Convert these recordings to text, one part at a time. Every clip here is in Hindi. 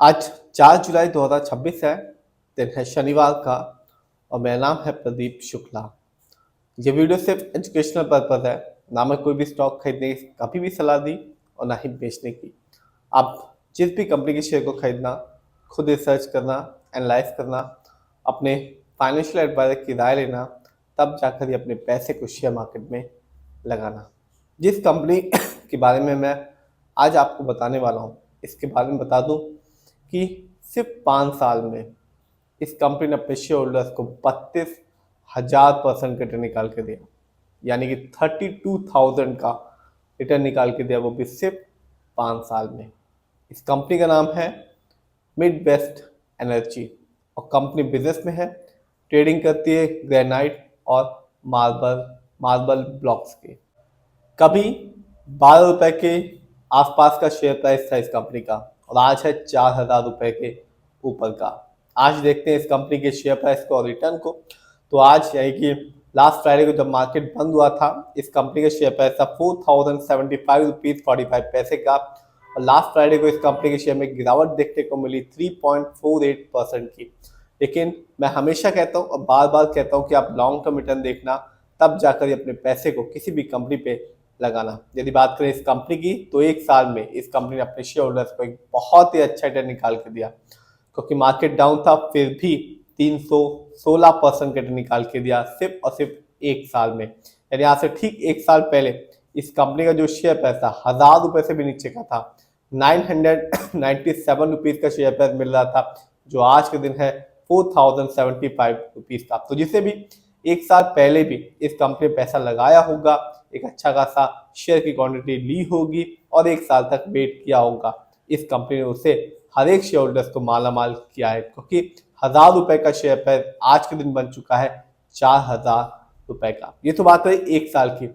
आज 4 जुलाई 2026 है, दिन है शनिवार का। और मेरा नाम है प्रदीप शुक्ला। ये वीडियो सिर्फ एजुकेशनल पर्पज है। ना मैं कोई भी स्टॉक खरीदने की कभी भी सलाह दी और ना ही बेचने की। आप जिस भी कंपनी के शेयर को खरीदना, खुद रिसर्च करना, एनालाइज करना, अपने फाइनेंशियल एडवाइजर की राय लेना, तब जाकर ही अपने पैसे को शेयर मार्केट में लगाना। जिस कंपनी के बारे में मैं आज आपको बताने वाला हूँ, इसके बारे में बता दूँ कि सिर्फ 5 साल में इस कंपनी ने अपने शेयर होल्डर्स को 32,000% का रिटर्न निकाल के दिया। यानी कि 32,000 का रिटर्न निकाल के दिया, वो भी सिर्फ 5 साल में। इस कंपनी का नाम है मिड वेस्ट एनर्जी और कंपनी बिजनेस में है, ट्रेडिंग करती है ग्रेनाइट और मार्बल ब्लॉक्स के। कभी 12 रुपए के आसपास का शेयर प्राइस था इस कंपनी का और आज है 4,000 रुपए के ऊपर का। आज देखते हैं इस कंपनी के शेयर प्राइस को और रिटर्न को। तो आज यानी कि लास्ट फ्राइडे को जब मार्केट बंद हुआ था, इस कंपनी का शेयर प्राइस था 4,075 रुपीज 45 पैसे का। और लास्ट फ्राइडे को इस कंपनी के शेयर में गिरावट देखने को मिली 3.48% की। लेकिन मैं हमेशा कहता हूँ और बार बार कहता हूँ कि आप लॉन्ग टर्म रिटर्न देखना, तब जाकर अपने पैसे को किसी भी कंपनी पे लगाना। यदि बात करें इस कंपनी की, तो एक साल में इस कंपनी ने अपने शेयर होल्डर्स को एक बहुत ही अच्छा रिटर्न निकाल के दिया। क्योंकि मार्केट डाउन था, फिर भी 316% का रिटर्न निकाल के दिया सिर्फ और सिर्फ एक साल में। यानी आज से ठीक एक साल पहले इस कंपनी का जो शेयर प्राइस था 1,000 रुपए से भी नीचे का था। 997 रुपीज का शेयर प्राइस मिल रहा था, जो आज के दिन है 4,075 रुपीज का। तो जिसे भी एक साल पहले भी इस कंपनी में पैसा लगाया होगा, एक अच्छा खासा शेयर की क्वांटिटी ली होगी और एक साल तक वेट किया होगा, इस कंपनी ने उसे हर एक शेयर होल्डर्स को मालामाल किया है। क्योंकि 1,000 रुपए का शेयर प्राइस आज के दिन बन चुका है 4,000 रुपए का। ये तो बात है एक साल की।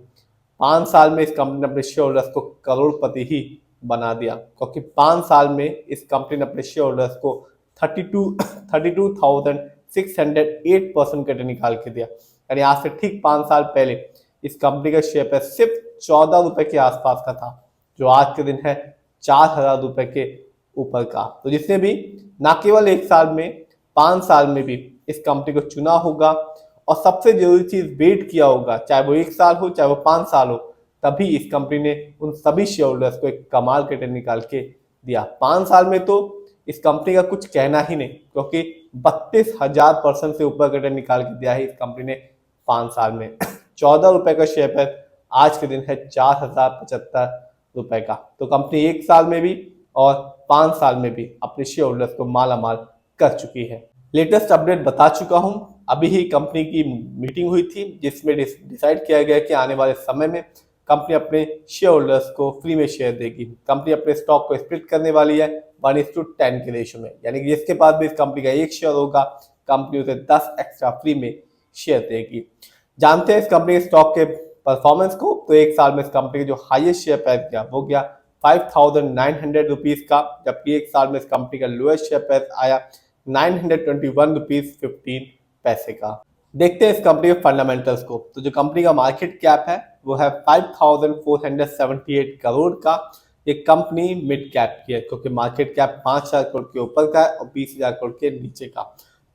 5 साल में इस कंपनी ने अपने शेयर होल्डर्स को करोड़पति ही बना दिया। क्योंकि 5 साल में इस कंपनी ने अपने शेयर होल्डर्स को 32,608% का रिटर्न निकाल के दिया। यानी आज से ठीक 5 साल पहले इस कंपनी का शेयर प्राइस सिर्फ 14 रुपए के आसपास का था, जो आज के दिन है 4,000 रुपए के ऊपर का। तो जिसने भी ना केवल एक साल में, 5 साल में भी इस कंपनी को चुना होगा और सबसे जरूरी चीज वेट किया होगा, चाहे वो एक साल हो चाहे वो 5 साल हो, तभी इस कंपनी ने उन सभी शेयर होल्डर्स को एक कमाल का रिटर्न निकाल के दिया। 5 साल में तो इस कंपनी का कुछ कहना ही नहीं, क्योंकि 32,000% से ऊपर का रिटर्न निकाल के दिया है इस कंपनी ने 5 साल में। 14 रुपए का शेयर प्राइस आज के दिन है 4,075 रुपए का। तो कंपनी एक साल में भी और 5 साल में भी अपने शेयर होल्डर्स को मालामाल कर चुकी है। लेटेस्ट अपडेट बता चुका हूं। अभी ही कंपनी की मीटिंग हुई थी, जिसमें डिसाइड किया गया कि आने वाले समय में कंपनी अपने शेयर होल्डर्स को फ्री में शेयर देगी। कंपनी अपने स्टॉक को स्प्लिट करने वाली है 1:10 के रेशो में। यानी कि जिसके पास भी इस कंपनी का एक शेयर होगा, कंपनी उसे 10 एक्स्ट्रा फ्री में शेयर देगी। जानते हैं इस कंपनी के स्टॉक के परफॉर्मेंस को। तो एक साल में इस कंपनी का जो हाईएस्ट शेयर प्राइस गया वो गया 5,900 रुपीज का, जबकि एक साल में इस कंपनी का लोएस्ट शेयर प्राइस आया 921 रुपीज 15 पैसे का। देखते हैं इस कंपनी के फंडामेंटल्स को। तो जो कंपनी का मार्केट कैप है वो है 5,478 करोड़ का। ये कंपनी मिड कैप की है, क्योंकि मार्केट कैप 5,000 करोड़ के ऊपर का है और 20,000 करोड़ के नीचे का।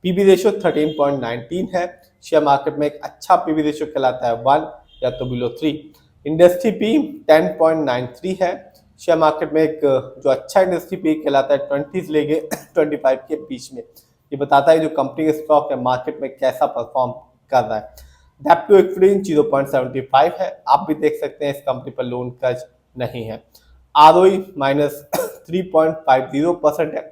पीबी रेशियो 13.19 है। शेयर मार्केट में एक अच्छा पीबी रेशियो कहलाता है 1 या तो बिलो 3। इंडस्ट्री पी 10.93 है। शेयर मार्केट में एक जो अच्छा इंडस्ट्री पी कहलाता है 20 से लेके 25 के बीच में। ये बताता है जो कंपनी के स्टॉक है मार्केट में कैसा परफॉर्म कर रहा है। डेप्ट टू इक्विटी 0.75 है। आप भी देख सकते हैं इस कंपनी पर लोन कर्ज नहीं है। आरओई -3.50% है।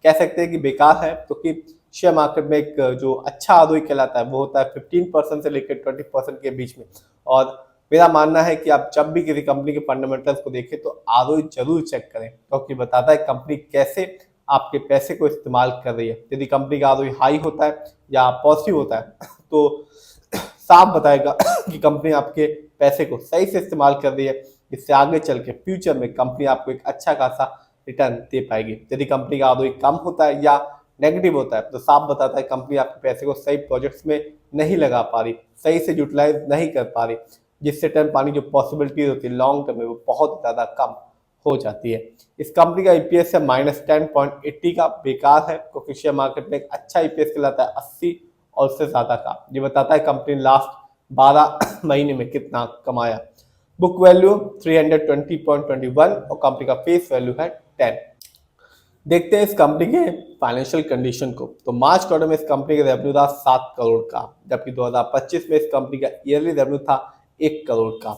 कह सकते हैं कि बेकार है, क्योंकि शेयर मार्केट में एक जो अच्छा आरओई कहलाता है वो होता है 15% से लेकर 20% के बीच में। और मेरा मानना है कि आप जब भी किसी कंपनी के फंडामेंटल्स को देखें तो आरओई जरूर चेक करें, क्योंकि बताता है कंपनी कैसे आपके पैसे को इस्तेमाल कर रही है। यदि कंपनी का आरओई हाई होता है या पॉजिटिव होता है तो साफ बताएगा कि कंपनी आपके पैसे को सही से इस्तेमाल कर रही है, इससे आगे चल के फ्यूचर में कंपनी आपको एक अच्छा खासा रिटर्न दे पाएगी। यदि कंपनी का आरओई कम होता है या नेगेटिव होता है तो साफ बताता है कंपनी आपके पैसे को सही प्रोजेक्ट्स में नहीं लगा पा रही, सही से यूटिलाइज नहीं कर पा रही, जिससे टर्म पानी जो पॉसिबिलिटीज होती है लॉन्ग टर्म में वो बहुत ज़्यादा कम हो जाती है। इस कंपनी का ईपीएस है -10.80 का, बेकार है क्योंकि शेयर मार्केट में एक अच्छा ईपीएस कहलाता है 80 और उससे ज्यादा का। ये बताता है कंपनी ने लास्ट 12 महीने में कितना कमाया। बुक वैल्यू 320.21 और कंपनी का फेस वैल्यू है 10। देखते हैं इस कंपनी के फाइनेंशियल कंडीशन को। तो मार्च क्वार्टर में इस कंपनी का रेवेन्यू था 7 करोड़ का, जबकि 2025 में इस कंपनी का ईयरली रेवेन्यू था 1 करोड़ का।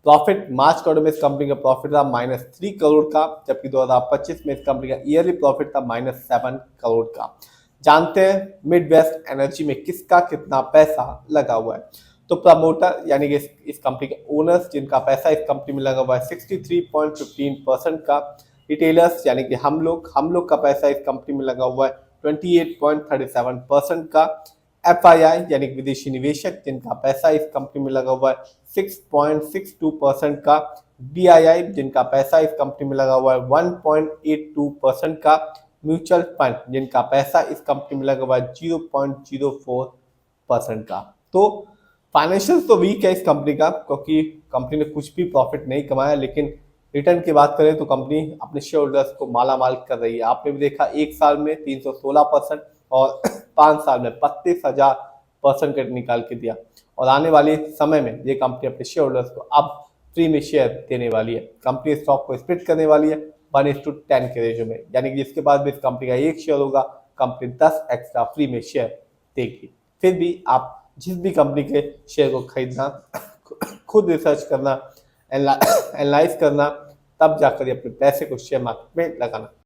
प्रॉफिट मार्च क्वार्टर में इस कंपनी का प्रॉफिट था -3 करोड़ का, जबकि 2025 में इस कंपनी का ईयरली प्रॉफिट था -7 करोड़ का। जानते हैं मिड वेस्ट एनर्जी में किसका कितना पैसा लगा हुआ है। तो प्रमोटर यानी कि इस कंपनी के ओनर्स जिनका पैसा इस कंपनी में लगा हुआ है 63.15% का। रिटेलर्स यानी कि हम लोग का पैसा इस कंपनी में लगा हुआ है 28.37% का। एफआईआई यानी कि विदेशी निवेशक जिनका पैसा इस कंपनी में लगा हुआ है 6.62% का। बीआईआई जिनका पैसा इस कंपनी में लगा हुआ है 1.82% का। म्यूचुअल फंड जिनका पैसा इस कंपनी में लगा हुआ है 0.04% का। तो फाइनेंशियल तो वीक है इस कंपनी का क्योंकि कंपनी ने कुछ भी प्रॉफिट नहीं कमाया, लेकिन रिटर्न की बात करें तो कंपनी अपने शेयर होल्डर्स को माला माल कर रही है। आपने भी देखा 1 साल में 316% और 5 साल में 32,000% का निकाल के दिया। और आने वाले समय में ये कंपनी अपने शेयर होल्डर्स को अब फ्री में शेयर देने वाली है। कंपनी स्टॉक को स्प्लिट करने वाली है 1:10 के रेशो में, यानी कि इसके बाद भी इस कंपनी का 1 शेयर होगा, कंपनी 10 एक्स्ट्रा फ्री में शेयर देगी। फिर भी आप जिस भी कंपनी के शेयर को खरीदना, खुद रिसर्च करना, एनालाइज करना, तब जाकर अपने पैसे को शेयर मार्केट में लगाना।